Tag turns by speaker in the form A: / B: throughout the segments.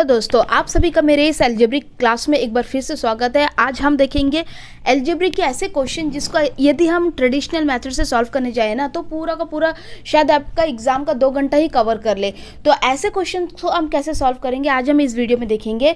A: Hello दोस्तों, आप सभी का मेरे इस अलजेब्रिक क्लास में एक बार फिर से स्वागत है। आज हम देखेंगे अलजेब्रिक के ऐसे क्वेश्चन जिसको यदि हम ट्रेडिशनल मेथड से सॉल्व करने जाए ना तो पूरा का पूरा शायद आपका एग्जाम का 2 घंटा ही कवर कर ले। तो ऐसे क्वेश्चन को हम कैसे सॉल्व करेंगे आज हम इस वीडियो में देखेंगे।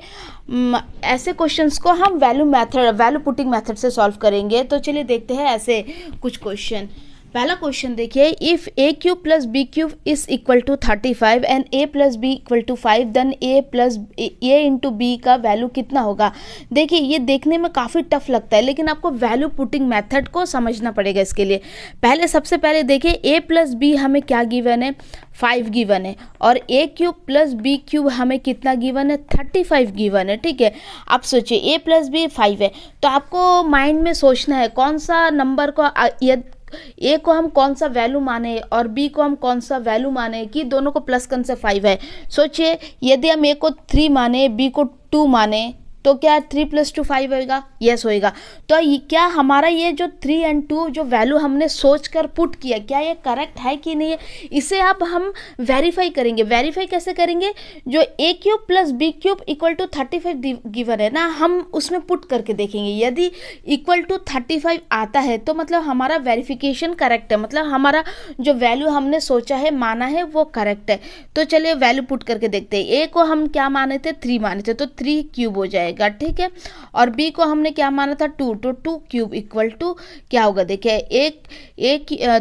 A: ऐसे क्वेश्चंस को हम वैल्यू पुटिंग मेथड से सॉल्व करेंगे। तो चलिए देखते हैं ऐसे कुछ क्वेश्चन। पहला क्वेश्चन देखिए, if A cube plus B cube is equal to 35 and A plus B equal to 5 then A plus A into B का वैल्यू कितना होगा। देखिए ये देखने में काफ़ी टफ लगता है लेकिन आपको वैल्यू पुटिंग मेथड को समझना पड़ेगा। इसके लिए सबसे पहले देखिए ए प्लस बी हमें क्या गिवन है, 5 गिवन है, और ए क्यूब प्लस बी क्यूब हमें कितना गिवन है, 35 गिवन है। ठीक है, आप सोचिए ए प्लस बी 5 है तो आपको माइंड में सोचना है कौन सा नंबर को ए को हम कौन सा वैल्यू माने और बी को हम कौन सा वैल्यू माने कि दोनों को प्लस करने से 5 है। सोचिए यदि हम ए को 3 माने बी को 2 माने तो क्या 3 + 2 5 होगा? यस होएगा। तो क्या हमारा ये जो 3 और 2 जो वैल्यू हमने सोच कर पुट किया क्या ये करेक्ट है कि नहीं है, इसे अब हम वेरीफाई करेंगे। वेरीफाई कैसे करेंगे? जो a cube plus B cube equal to 35 given है ना, हम उसमें पुट करके देखेंगे। यदि इक्वल टू 35 आता है तो मतलब हमारा वेरिफिकेशन करेक्ट है, मतलब हमारा जो वैल्यू हमने सोचा है माना है वो करेक्ट है। तो चलिए वैल्यू पुट करके देखते हैं। ए को हम क्या माने थे, 3 माने थे तो 3 क्यूब हो जाएगा। ठीक है, और बी को हमने क्या माना था, 2, तो 2 क्यूब इक्वल टू क्या होगा, देखिए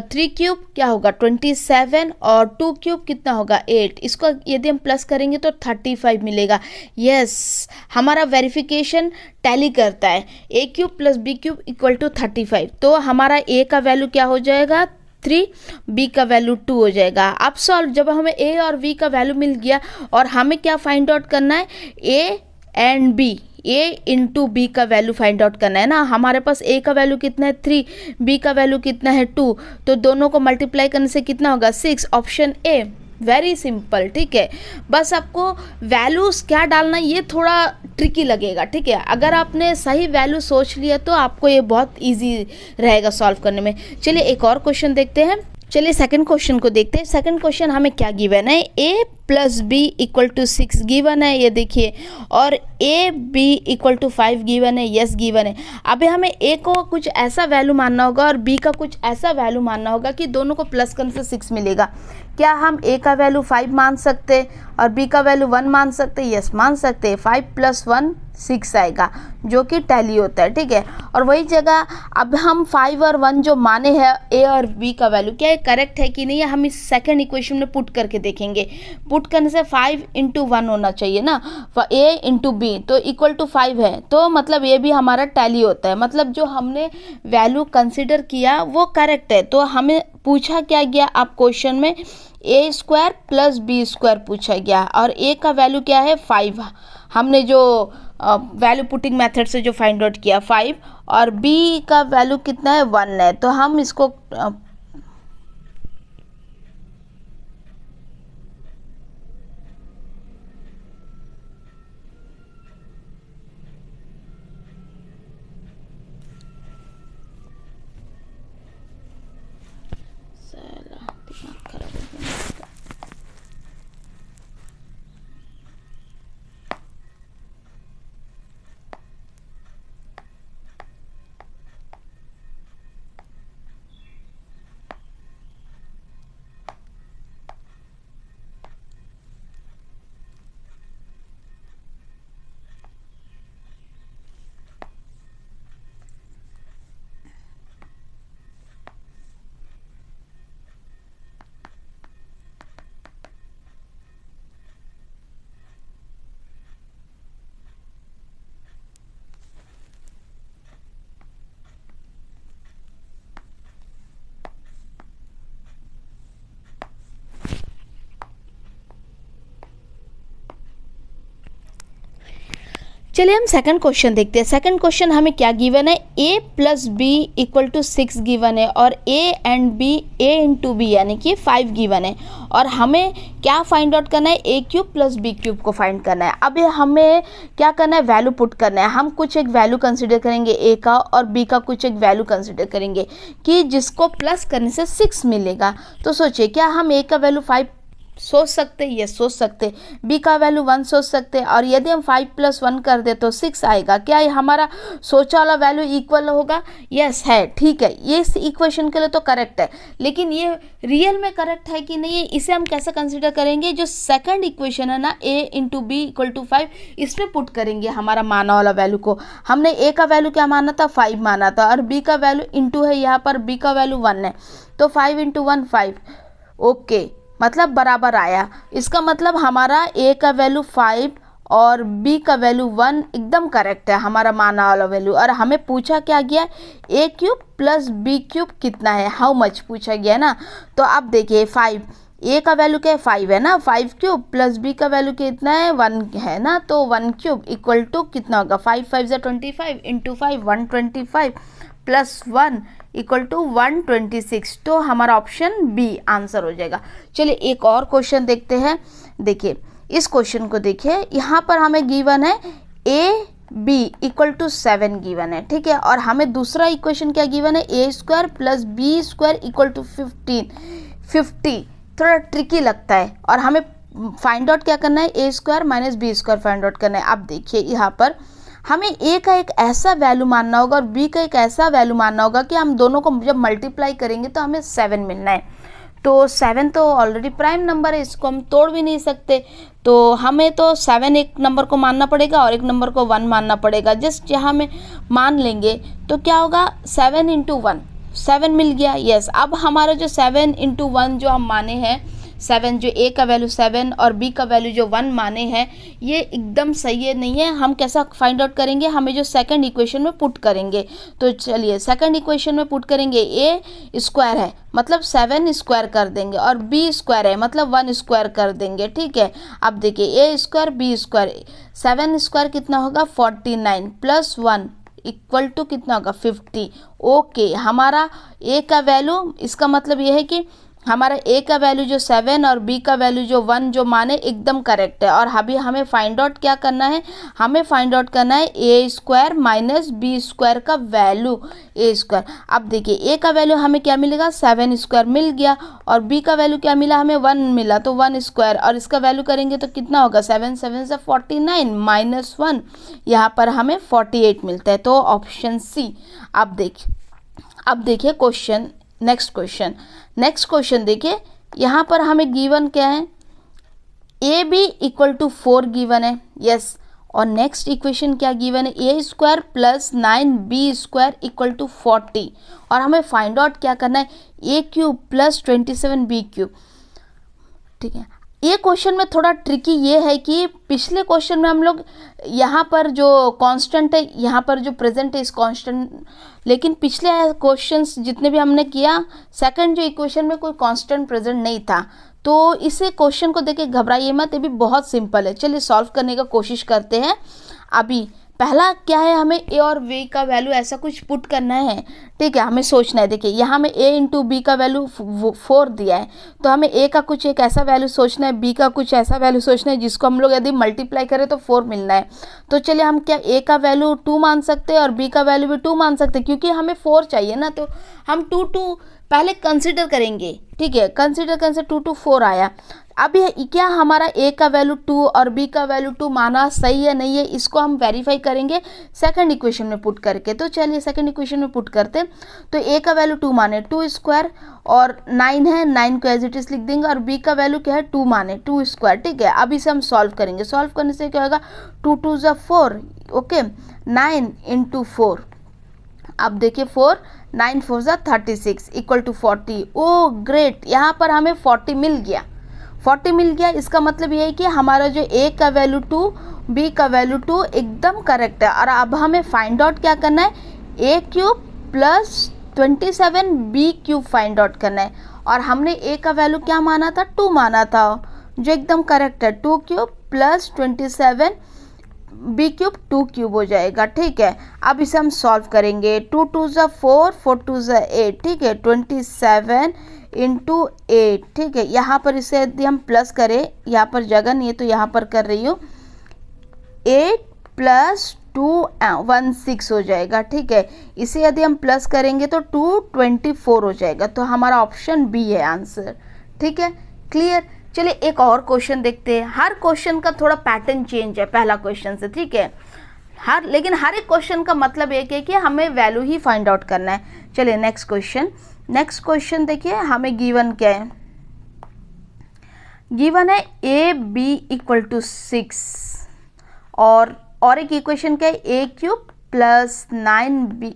A: 3 क्यूब क्या होगा 27 और 2 क्यूब कितना होगा 8। इसको यदि हम प्लस करेंगे तो 35 मिलेगा। यस, हमारा वेरिफिकेशन टैली करता है। A cube plus B cube equal to 35, तो हमारा ए का वैल्यू क्या हो जाएगा 3, बी का वैल्यू 2 हो जाएगा। अब सॉल्व, जब हमें ए और बी का वैल्यू मिल गया और हमें क्या फाइंड आउट करना है, A and B, A into B का वैल्यू फाइंड आउट करना है ना। हमारे पास ए का वैल्यू कितना है 3, बी का वैल्यू कितना है 2, तो दोनों को मल्टीप्लाई करने से कितना होगा 6, ऑप्शन ए। Very simple. ठीक है, बस आपको वैल्यूज क्या डालना ये थोड़ा ट्रिकी लगेगा। ठीक है, अगर आपने सही वैल्यू सोच लिया तो आपको ये बहुत इजी रहेगा सॉल्व करने में। चलिए एक और क्वेश्चन देखते हैं। चलिए सेकंड क्वेश्चन को देखते हैं। सेकंड क्वेश्चन हमें क्या गिवन है, a plus B equal to 6 given है, ये देखिए, और a b equal to 5 given है, यस गिवन है। अभी हमें ए को कुछ ऐसा वैल्यू मानना होगा और बी का कुछ ऐसा वैल्यू मानना होगा कि दोनों को प्लस करने से 6 मिलेगा। क्या हम ए का वैल्यू 5 मान सकते और बी का वैल्यू 1 मान सकते? यस मान सकते। 5 + 1 6 आएगा जो कि टैली होता है। ठीक है, और वही जगह अब हम 5 और 1 जो माने हैं ए और बी का वैल्यू, क्या ये करेक्ट है कि नहीं है, हम इस सेकंड इक्वेशन में पुट करके देखेंगे। पुट करने से 5 × 1 होना चाहिए ना, ए इंटू बी, तो इक्वल टू 5 है, तो मतलब ये भी हमारा टैली होता है, मतलब जो हमने वैल्यू कंसिडर किया वो करेक्ट है। तो हमें पूछा क्या गया आप क्वेश्चन में, a² + b² पूछा गया और a का वैल्यू क्या है 5, हमने जो वैल्यू पुटिंग मेथड से जो फाइंड आउट किया 5, और b का वैल्यू कितना है 1 है। तो हम इसको चलिए हम सेकंड क्वेश्चन देखते हैं। सेकंड क्वेश्चन हमें क्या गिवन है, a plus B equal to 6 given है और a and b, a into B यानी कि 5 गिवन है, और हमें क्या फाइंड आउट करना है, a cube plus B cube को फाइंड करना है। अब हमें क्या करना है, वैल्यू पुट करना है। हम कुछ एक वैल्यू कंसिडर करेंगे a का और b का कुछ एक वैल्यू कंसिडर करेंगे कि जिसको प्लस करने से 6 मिलेगा। तो सोचिए क्या हम a का वैल्यू 5 सोच सकते, ये सोच सकते। b का वैल्यू 1 सोच सकते, और यदि हम 5 + 1 कर दे तो 6 आएगा। क्या ये हमारा सोचा वाला वैल्यू इक्वल होगा? यस है, ठीक है, ये इस इक्वेशन के लिए तो करेक्ट है, लेकिन ये रियल में करेक्ट है कि नहीं है, इसे हम कैसे कंसिडर करेंगे? जो सेकंड इक्वेशन है ना, a × b = 5, इसमें पुट करेंगे हमारा माना वाला वैल्यू को। हमने a का वैल्यू क्या माना था? 5 माना था, और b का वैल्यू इंटू है, यहाँ पर b का वैल्यू 1 है, तो 5 × 1 5। ओके, मतलब बराबर आया। इसका मतलब हमारा a का वैल्यू 5 और b का वैल्यू 1 एकदम करेक्ट है, हमारा माना वाला वैल्यू। और हमें पूछा क्या गया? a³ + b³ कितना है, हाउ मच पूछा गया ना। तो अब देखिए 5, a का वैल्यू क्या है? 5 है ना, 5³ + b का वैल्यू कितना है? 1 है ना, तो 1³ इक्वल टू कितना होगा? 5 × 5 = 25 इंटू 5 125 + 1 इक्वल टू 126। तो हमारा ऑप्शन बी आंसर हो जाएगा। चलिए एक और क्वेश्चन देखते हैं। देखिए इस क्वेश्चन को देखिए, यहाँ पर हमें गिवन है ab = 7 गिवन है, ठीक है, और हमें दूसरा इक्वेशन क्या गिवन है? a² + b² = 50। थोड़ा ट्रिकी लगता है, और हमें फाइंड आउट क्या करना है? a² - b² फाइंड आउट करना है। अब देखिए यहाँ पर हमें a का एक ऐसा वैल्यू मानना होगा और b का एक ऐसा वैल्यू मानना होगा कि हम दोनों को जब मल्टीप्लाई करेंगे तो हमें 7 मिलना है। तो 7 तो ऑलरेडी प्राइम नंबर है, इसको हम तोड़ भी नहीं सकते, तो हमें तो 7 एक नंबर को मानना पड़ेगा और एक नंबर को 1 मानना पड़ेगा। जस्ट यहाँ में मान लेंगे तो क्या होगा? 7 × 1 7 मिल गया। यस, अब हमारा जो 7 × 1 जो हम माने हैं 7, जो a का वैल्यू 7 और b का वैल्यू जो 1 माने हैं, ये एकदम सही है नहीं है। हम कैसा फाइंड आउट करेंगे? हमें जो सेकंड इक्वेशन में पुट करेंगे। तो चलिए सेकंड इक्वेशन में पुट करेंगे, a² है मतलब 7² कर देंगे, और b² है मतलब 1² कर देंगे, ठीक है। अब देखिए a² b², 7² कितना होगा? 49 + 1 इक्वल टू कितना होगा? 50। ओके, हमारा a का वैल्यू, इसका मतलब ये है कि हमारा a का वैल्यू जो 7 और b का वैल्यू जो 1 जो माने एकदम करेक्ट है। और अभी हमें फाइंड आउट क्या करना है? हमें फाइंड आउट करना है a² - b² का वैल्यू, a²। अब देखिए a का वैल्यू हमें क्या मिलेगा? 7² मिल गया, और b का वैल्यू क्या मिला? हमें 1 मिला, तो 1², और इसका वैल्यू करेंगे तो कितना होगा? 7 × 7 = 49 - 1, यहाँ पर हमें 48 मिलता है, तो ऑप्शन सी। अब देखिए क्वेश्चन, नेक्स्ट क्वेश्चन देखिए, यहाँ पर हमें गिवन क्या है? ab = 4 गिवन है। यस, और नेक्स्ट इक्वेशन क्या गिवन है? a² + 9b² = 40, और हमें फाइंड आउट क्या करना है? a³ + 27b³, ठीक है। ये क्वेश्चन में थोड़ा ट्रिकी ये है कि पिछले क्वेश्चन में हम लोग यहाँ पर जो कांस्टेंट है, यहाँ पर जो प्रेजेंट है इस कांस्टेंट, लेकिन पिछले क्वेश्चंस जितने भी हमने किया, सेकंड जो इक्वेशन में कोई कांस्टेंट प्रेजेंट नहीं था। तो इसे क्वेश्चन को देख के घबराइए मत, ये भी बहुत सिंपल है। चलिए सॉल्व करने का कोशिश करते हैं। अभी पहला क्या है? हमें a और b का वैल्यू ऐसा कुछ पुट करना है, ठीक है, हमें सोचना है। देखिए यहाँ में a × b का वैल्यू 4 दिया है, तो हमें a का कुछ एक ऐसा वैल्यू सोचना है, b का कुछ ऐसा वैल्यू सोचना है जिसको हम लोग यदि मल्टीप्लाई करें तो 4 मिलना है। तो चलिए हम क्या a का वैल्यू 2 मान सकते हैं और b का वैल्यू भी 2 मान सकते हैं, क्योंकि हमें 4 चाहिए ना, तो हम 2 पहले कंसिडर करेंगे, ठीक है। कंसिडर 2 to 4 आया। अब क्या हमारा a का वैल्यू 2 और b का वैल्यू 2 माना सही है नहीं है, इसको हम वेरीफाई करेंगे सेकंड इक्वेशन में पुट करके। तो चलिए सेकंड इक्वेशन में पुट करते हैं। तो a का वैल्यू 2 माने 2² और 9 है, 9 को एज इट इज लिख देंगे, और b का वैल्यू क्या है? 2 माने 2², ठीक है। अब इसे हम सॉल्व करेंगे। सॉल्व करने से क्या होगा? 2 × 2 = 4, ओके, 9 × 4। अब देखिए 4, 9 × 4 = 36 इक्वल टू 40। ओ ग्रेट, यहाँ पर हमें 40 मिल गया। 40 मिल गया, इसका मतलब ये है कि हमारा जो a का वैल्यू 2, b का वैल्यू 2 एकदम करेक्ट है। और अब हमें फाइंड आउट क्या करना है? a³ + 27b³ फाइंड आउट करना है। और हमने a का वैल्यू क्या माना था? 2 माना था, जो एकदम करेक्ट है। 2³ + 27 b³ 2³ हो जाएगा, ठीक है। अब इसे हम सॉल्व करेंगे। 2 × 2 = 4, 4 × 2 = 8, ठीक है, 27 × 8, ठीक है। यहाँ पर इसे यदि हम प्लस करें, यहाँ पर जगह नहीं है तो यहाँ पर कर रही हूँ, 8 + 2 16 हो जाएगा, ठीक है। इसे यदि हम प्लस करेंगे तो 2 24 हो जाएगा। तो हमारा ऑप्शन बी है आंसर, ठीक है, क्लियर। चलिए एक और क्वेश्चन देखते हैं। हर क्वेश्चन का थोड़ा पैटर्न चेंज है पहला क्वेश्चन से, ठीक है। लेकिन हर एक क्वेश्चन का मतलब एक है कि हमें वैल्यू ही फाइंड आउट करना है। चलिए नेक्स्ट क्वेश्चन देखिए, हमें गिवन क्या है। गिवन है ए बी इक्वल टू 6 और एक इक्वेशन क्या है, a cube plus 9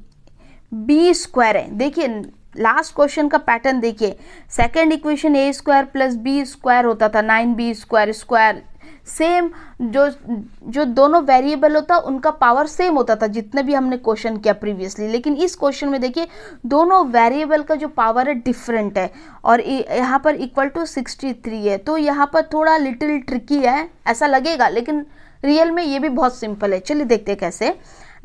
A: B square है। देखिए लास्ट क्वेश्चन का पैटर्न देखिए, सेकेंड इक्वेशन ए स्क्वायर प्लस बी स्क्वायर होता था, 9b स्क्वायर सेम, जो दोनों वेरिएबल होता उनका पावर सेम होता था जितने भी हमने क्वेश्चन किया प्रीवियसली। लेकिन इस क्वेश्चन में देखिए दोनों वेरिएबल का जो पावर है डिफरेंट है और यहाँ पर इक्वल टू 63 है। तो यहाँ पर थोड़ा लिटिल ट्रिकी है ऐसा लगेगा, लेकिन रियल में ये भी बहुत सिंपल है। चलिए देखते हैं कैसे।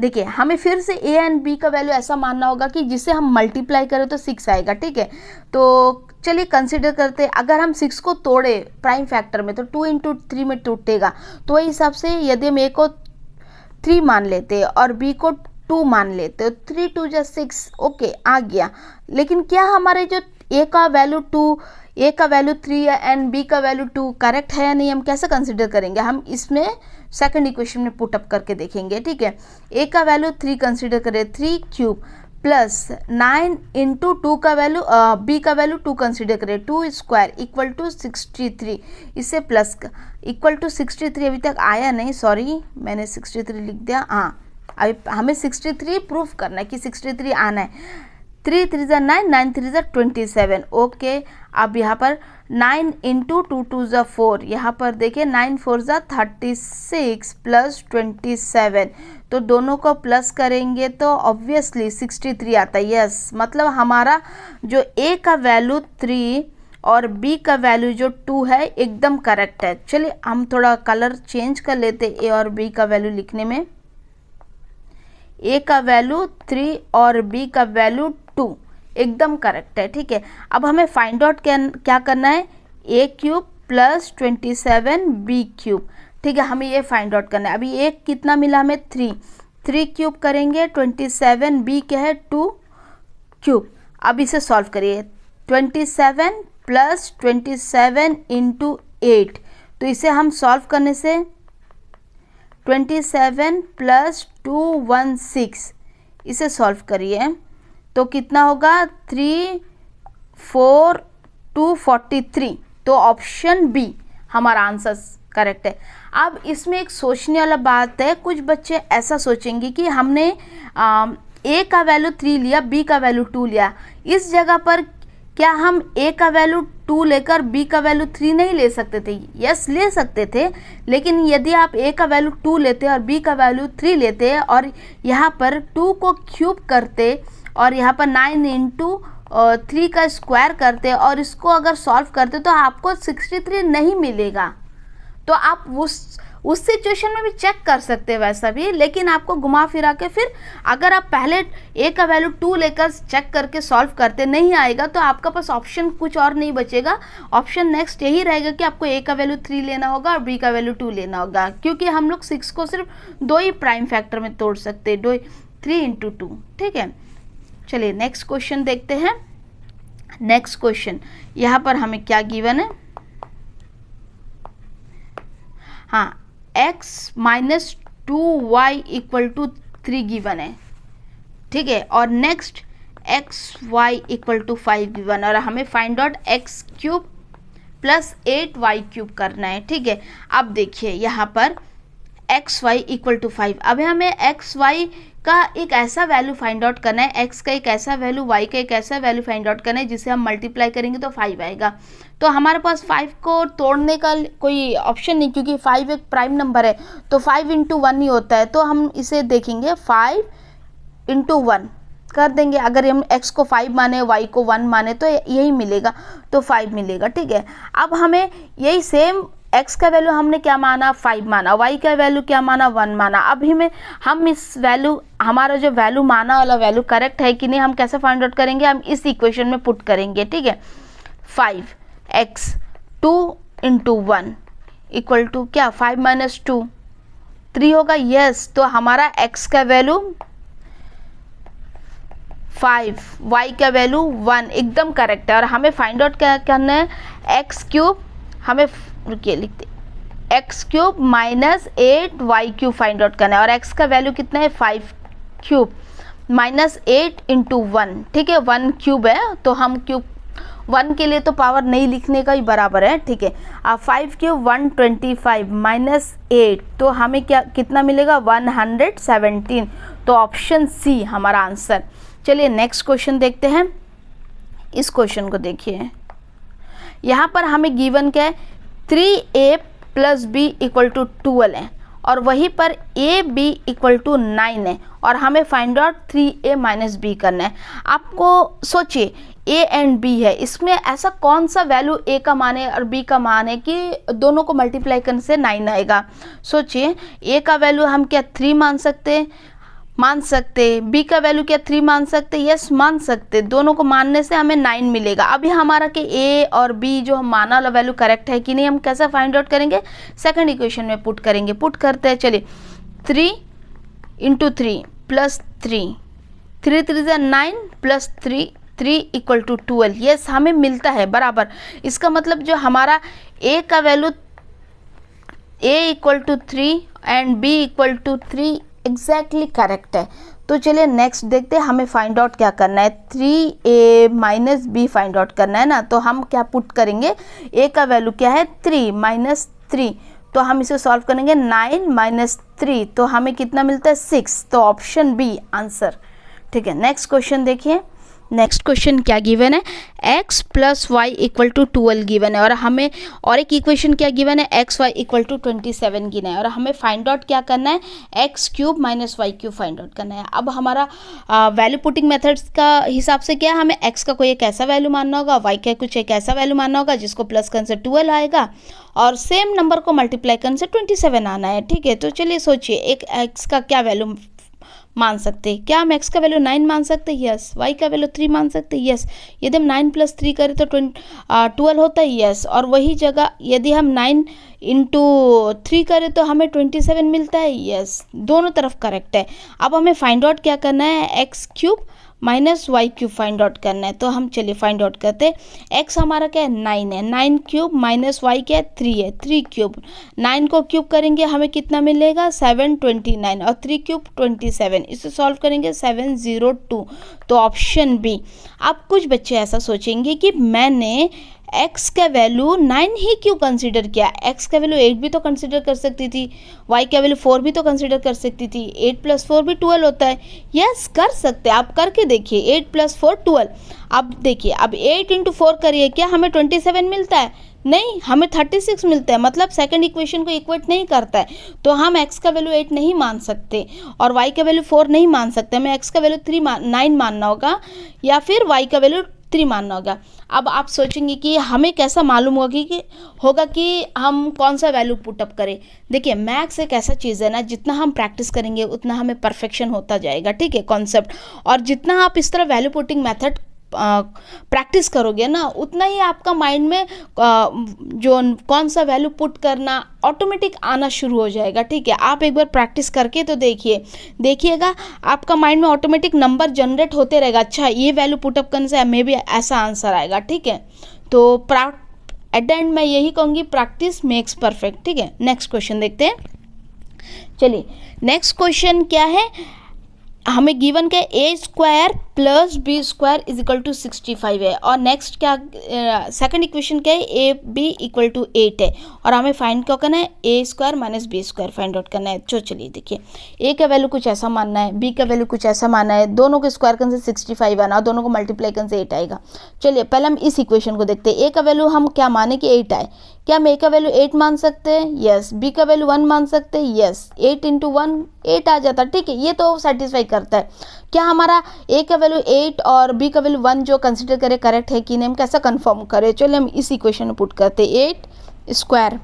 A: देखिए हमें फिर से ए एंड बी का वैल्यू ऐसा मानना होगा कि जिसे हम मल्टीप्लाई करें तो 6 आएगा, ठीक है। तो चलिए कंसिडर करते हैं, अगर हम 6 को तोड़े प्राइम फैक्टर में तो 2 इंटू 3 में टूटेगा। तो वही हिसाब से यदि हम ए को 3 मान लेते और बी को 2 मान लेते, 3 2 जा 6, ओके आ गया। लेकिन क्या हमारे जो ए का वैल्यू 3 एंड बी का वैल्यू 2 करेक्ट है या नहीं, हम कैसे कंसिडर करेंगे, हम इसमें सेकंड इक्वेशन में पुट अप करके देखेंगे, ठीक है। ए का वैल्यू 3 कंसिडर करें, 3 क्यूब प्लस 9 इंटू 2 का वैल्यू बी का वैल्यू 2 कंसिडर करें, 2 स्क्वायर इक्वल टू 63। इससे प्लस इक्वल टू 63 अभी तक आया नहीं, सॉरी मैंने 63 लिख दिया। हाँ अभी हमें 63 प्रूफ करना है कि 63 आना है। 3 3 ज़ा 9, 9 3 ज़ा 27, ओके। अब यहाँ पर 9 इंटू 2 2 ज़ा 4, यहाँ पर देखिए 9 4 ज़ा 36 प्लस 27, तो दोनों को प्लस करेंगे तो ऑब्वियसली 63 आता है। यस, मतलब हमारा जो ए का वैल्यू 3 और बी का वैल्यू जो 2 है एकदम करेक्ट है। चलिए हम थोड़ा कलर चेंज कर लेते ए और बी का वैल्यू लिखने में। ए का वैल्यू 3 और बी का वैल्यू 2 एकदम करेक्ट है, ठीक है। अब हमें फाइंड आउट क्या करना है, a cube plus 27 B cube, ठीक है, हमें ये फाइंड आउट करना है। अभी ए कितना मिला हमें 3 क्यूब करेंगे, 27 बी क्या है 2 क्यूब। अब इसे सॉल्व करिए, 27 प्लस 27 इंटू 8, तो इसे हम सॉल्व करने से 27 प्लस 216, इसे सॉल्व करिए तो कितना होगा 3 4 243, तो ऑप्शन बी हमारा आंसर करेक्ट है। अब इसमें एक सोचने वाला बात है, कुछ बच्चे ऐसा सोचेंगे कि हमने ए का वैल्यू 3 लिया, बी का वैल्यू 2 लिया, इस जगह पर क्या हम ए का वैल्यू 2 लेकर बी का वैल्यू 3 नहीं ले सकते थे? यस ले सकते थे, लेकिन यदि आप ए का वैल्यू 2 लेते और बी का वैल्यू 3 लेते और यहाँ पर 2 को क्यूब करते और यहाँ पर 9 इंटू 3 का स्क्वायर करते और इसको अगर सॉल्व करते तो आपको 63 नहीं मिलेगा। तो आप उस सिचुएशन में भी चेक कर सकते हैं वैसा भी, लेकिन आपको घुमा फिरा के फिर अगर आप पहले ए का वैल्यू 2 लेकर चेक करके सॉल्व करते नहीं आएगा तो आपका पास ऑप्शन कुछ और नहीं बचेगा। ऑप्शन नेक्स्ट यही रहेगा कि आपको ए का वैल्यू 3 लेना होगा और बी का वैल्यू 2 लेना होगा, क्योंकि हम लोग 6 को सिर्फ 2 ही प्राइम फैक्टर में तोड़ सकते हैं, 3 इंटू 2, ठीक है। चलिए नेक्स्ट क्वेश्चन देखते हैं। नेक्स्ट क्वेश्चन यहाँ पर हमें क्या गिवन है, हाँ x minus 2y equal to 3 given है, ठीक है, और next xy equal to 5 given, और हमें find out x cube plus 8y cube करना है, ठीक है। अब देखिए यहाँ पर xy इक्वल टू 5, अब हमें xy का एक ऐसा वैल्यू फाइंड आउट करना है, x का एक ऐसा वैल्यू, y का एक ऐसा वैल्यू फाइंड आउट करना है जिसे हम मल्टीप्लाई करेंगे तो 5 आएगा। तो हमारे पास 5 को तोड़ने का कोई ऑप्शन नहीं, क्योंकि 5 एक प्राइम नंबर है तो 5 इंटू 1 ही होता है, तो हम इसे देखेंगे 5 इंटू 1 कर देंगे। अगर हम x को 5 माने y को 1 माने तो यही मिलेगा, तो 5 मिलेगा, ठीक है। अब हमें यही सेम x का वैल्यू हमने क्या माना 5 माना, y का वैल्यू क्या माना 1 माना। अभी में हम इस वैल्यू, हमारा जो वैल्यू माना वाला वैल्यू करेक्ट है कि नहीं हम कैसे फाइंड आउट करेंगे, हम इस इक्वेशन में पुट करेंगे, ठीक है। 5x 2 इंटू 1 इक्वल टू क्या 5 माइनस 2 3 होगा, यस। तो हमारा x का वैल्यू 5, y का वैल्यू 1 एकदम करेक्ट है। और हमें फाइंड आउट क्या करना है, x क्यूब हमें रुकिए लिखते x cube minus 8y³ find out करना है और x का वैल्यू कितना है 5³ माइनस 8 इंटू 1, ठीक है 1 क्यूब है तो हम क्यूब 1 के लिए तो पावर नहीं लिखने का ही बराबर है, ठीक है। अब 5 क्यूब 125 माइनस 8 तो हमें क्या कितना मिलेगा 117, तो ऑप्शन सी हमारा आंसर। चलिए नेक्स्ट क्वेश्चन देखते हैं। इस क्वेश्चन को देखिए, यहाँ पर हमें गिवन क्या है 3a plus B equal to 12 है और वहीं पर ए बी इक्वल टू 9 है और हमें find out 3a minus B करना है। आपको सोचिए a एंड b है, इसमें ऐसा कौन सा वैल्यू a का मान है और b का मान है कि दोनों को मल्टीप्लाई करने से 9 आएगा। सोचिए a का वैल्यू हम क्या 3 मान सकते b का वैल्यू क्या 3 मान सकते, यस मान सकते, दोनों को मानने से हमें 9 मिलेगा। अभी हमारा कि a और b जो हम माना वाला वैल्यू करेक्ट है कि नहीं, हम कैसे फाइंड आउट करेंगे, सेकंड इक्वेशन में पुट करेंगे। पुट करते हैं, चलिए 3 into 3 plus 3 3 3 9 plus 3 equal to 12, yes हमें मिलता है बराबर। इसका मतलब जो हमारा a का value a equal to 3 and b equal to 3 exactly correct है। तो चलिए नेक्स्ट देखते हैं हमें फाइंड आउट क्या करना है, 3a minus B find out करना है ना। तो हम क्या पुट करेंगे, a का वैल्यू क्या है 3 माइनस 3, तो हम इसे सॉल्व करेंगे 9 माइनस 3 तो हमें कितना मिलता है 6, तो ऑप्शन बी आंसर, ठीक है। नेक्स्ट क्वेश्चन देखिए। नेक्स्ट क्वेश्चन क्या गिवन है, x plus Y equal to 12 given है और हमें और एक इक्वेशन क्या गिवन है एक्स वाई इक्वल टू 27 गिना है और हमें फाइंड आउट क्या करना है X cube minus Y cube find out करना है। अब हमारा वैल्यू पुटिंग मेथड्स का हिसाब से क्या है, हमें x का कोई एक ऐसा वैल्यू मानना होगा, y का कुछ एक ऐसा वैल्यू मानना होगा जिसको प्लस करने से 12 आएगा और सेम नंबर को मल्टीप्लाई करने से 27 आना है, ठीक है। तो चलिए सोचिए एक x का क्या वैल्यू मान सकते हैं, क्या हम x का वैल्यू 9 मान सकते हैं, यस। y का वैल्यू 3 मान सकते हैं, यस। यदि हम 9 प्लस 3 करें तो 12 होता है, यस। और वही जगह यदि हम 9 इंटू 3 करें तो हमें 27 मिलता है, यस। दोनों तरफ करेक्ट है। अब हमें फाइंड आउट क्या करना है, X cube minus Y cube find out करना है। तो हम चलिए फाइंड आउट करते हैं। एक्स हमारा क्या है 9 है, 9 क्यूब माइनस वाई क्या है 3 है, 3 क्यूब 9 को क्यूब करेंगे हमें कितना मिलेगा 729 और 3 क्यूब 27, इसे सॉल्व करेंगे 702, तो ऑप्शन बी। अब कुछ बच्चे ऐसा सोचेंगे कि मैंने x का वैल्यू 9 ही क्यों कंसीडर किया, x का वैल्यू 8 भी तो कंसीडर कर सकती थी, y का वैल्यू 4 भी तो कंसीडर कर सकती थी, 8 प्लस 4 भी 12 होता है, यस कर सकते हैं। आप करके देखिए 8 प्लस 4 12। अब देखिए अब 8 इंटू 4 करिए, क्या हमें 27 मिलता है, नहीं हमें 36 मिलता है, मतलब सेकंड इक्वेशन को इक्वेट नहीं करता है। तो हम x का वैल्यू 8 नहीं मान सकते और y का वैल्यू 4 नहीं मान सकते, हमें x का वैल्यू 9 मानना होगा या फिर y का वैल्यू 3 मानना होगा। अब आप सोचेंगे कि हमें कैसा मालूम होगा कि हम कौन सा वैल्यू पुटअप करें। देखिए मैथ्स एक ऐसा चीज़ है ना, जितना हम प्रैक्टिस करेंगे उतना हमें परफेक्शन होता जाएगा, ठीक है कॉन्सेप्ट। और जितना आप इस तरह वैल्यू पुटिंग मेथड प्रैक्टिस करोगे ना, उतना ही आपका माइंड में जो कौन सा वैल्यू पुट करना ऑटोमेटिक आना शुरू हो जाएगा, ठीक है। आप एक बार प्रैक्टिस करके तो देखिएगा आपका माइंड में ऑटोमेटिक नंबर जनरेट होते रहेगा, अच्छा ये वैल्यू पुटअप करने से मे बी ऐसा आंसर आएगा, ठीक है। तो एट द एंड मैं यही कहूँगी प्रैक्टिस मेक्स परफेक्ट, ठीक है। नेक्स्ट क्वेश्चन देखते हैं। चलिए नेक्स्ट क्वेश्चन क्या है, हमें गिवन क्या a square plus b square is equal to 65 है और नेक्स्ट क्या सेकंड इक्वेशन क्या है ए बी इक्वल टू 8 है और हमें फाइंड क्या करना है a square minus b square find out करना है। तो चलिए देखिए ए का वैल्यू कुछ ऐसा मानना है, बी का वैल्यू कुछ ऐसा मानना है, दोनों को स्क्वायर करने से 65 आना और दोनों को मल्टीप्लाई करने से 8 आएगा। चलिए पहले हम इस इक्वेशन को देखते हैं। ए का वैल्यू हम क्या माने कि 8 आए, क्या हम ए का वैल्यू 8 मान सकते हैं, यस। बी का वैल्यू 1 मान सकते हैं, यस। 8 इंटू 1 8 आ जाता, ठीक है, ये तो सेटिस्फाई करता है। क्या हमारा ए का वैल्यू 8 और बी का वैल्यू 1 जो कंसिडर करें करेक्ट है कि नहीं, हम कैसा कंफर्म करें। चलिए हम इस इक्वेशन में पुट करते हैं 8 स्क्वायर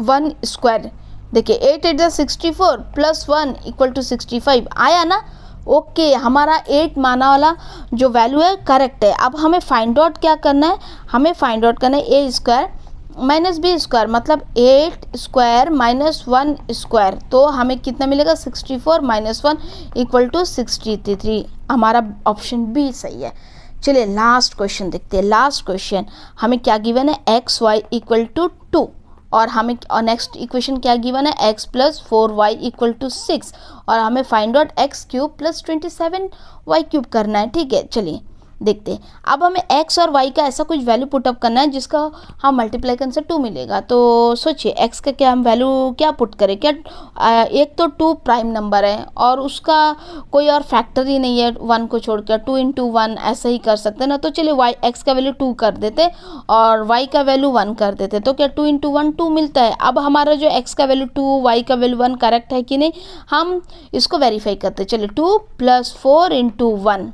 A: 1 स्क्वायर, देखिए 8 8 64 प्लस 1 इक्वल टू 65 आया ना, ओके हमारा 8 माना वाला जो वैल्यू है करेक्ट है। अब हमें फाइंड आउट क्या करना है, हमें फाइंड आउट करना है a square minus b square, मतलब 8 स्क्वायर माइनस 1 स्क्वायर, तो हमें कितना मिलेगा 64 माइनस 1 इक्वल टू 63, हमारा ऑप्शन बी सही है। चलिए लास्ट क्वेश्चन देखते हैं। लास्ट क्वेश्चन हमें क्या गिवन है, एक्स वाई इक्वल टू 2, और हमें नेक्स्ट इक्वेशन क्या गिवन है, x plus 4y equal to 6, और हमें find out x cube plus 27y cube करना है। ठीक है, चलिए देखते हैं। अब हमें x और y का ऐसा कुछ वैल्यू पुटअप करना है जिसका हम मल्टीप्लाई करने से 2 मिलेगा। तो सोचिए x का क्या हम वैल्यू क्या पुट करें, क्या एक तो 2 प्राइम नंबर है और उसका कोई और फैक्टर ही नहीं है 1 को छोड़कर, 2 इंटू 1 ऐसे ही कर सकते हैं ना। तो चलिए x का वैल्यू 2 कर देते और y का वैल्यू 1 कर देते, तो क्या 2 इंटू 1 2 मिलता है। अब हमारा जो x का वैल्यू 2 y का वैल्यू 1 करेक्ट है कि नहीं, हम इसको वेरीफाई करते। चलिए 2 plus 4 into 1,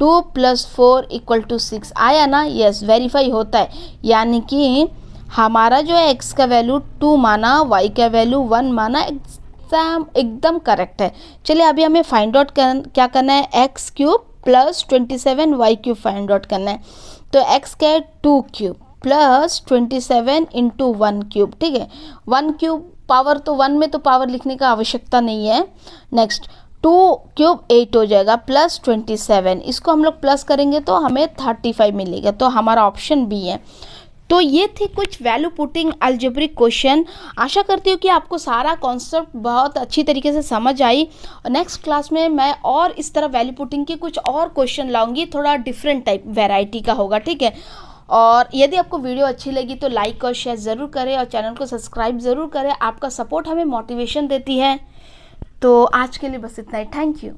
A: 2 plus 4 equal to 6 आया ना, यस वेरीफाई होता है। यानी कि हमारा जो है x का वैल्यू 2 माना, y का वैल्यू 1 माना, एकदम करेक्ट है। चलिए अभी हमें फाइंड आउट क्या करना है, x cube plus 27y cube find out करना है। तो x क्या है 2 क्यूब प्लस 27 इंटू 1 क्यूब। ठीक है, 1 क्यूब पावर, तो 1 में तो पावर लिखने का आवश्यकता नहीं है। नेक्स्ट 2 क्यूब 8 हो जाएगा प्लस 27, इसको हम लोग प्लस करेंगे तो हमें 35 मिलेगा, तो हमारा ऑप्शन बी है। तो ये थी कुछ वैल्यू पुटिंग अलजेब्रिक क्वेश्चन। आशा करती हूँ कि आपको सारा कॉन्सेप्ट बहुत अच्छी तरीके से समझ आई। नेक्स्ट क्लास में मैं और इस तरह वैल्यू पुटिंग के कुछ और क्वेश्चन लाऊंगी, थोड़ा डिफरेंट टाइप वैरायटी का होगा। ठीक है, और यदि आपको वीडियो अच्छी लगी तो लाइक और शेयर ज़रूर करें और चैनल को सब्सक्राइब ज़रूर करें। आपका सपोर्ट हमें मोटिवेशन देती है। तो आज के लिए बस इतना ही, थैंक यू।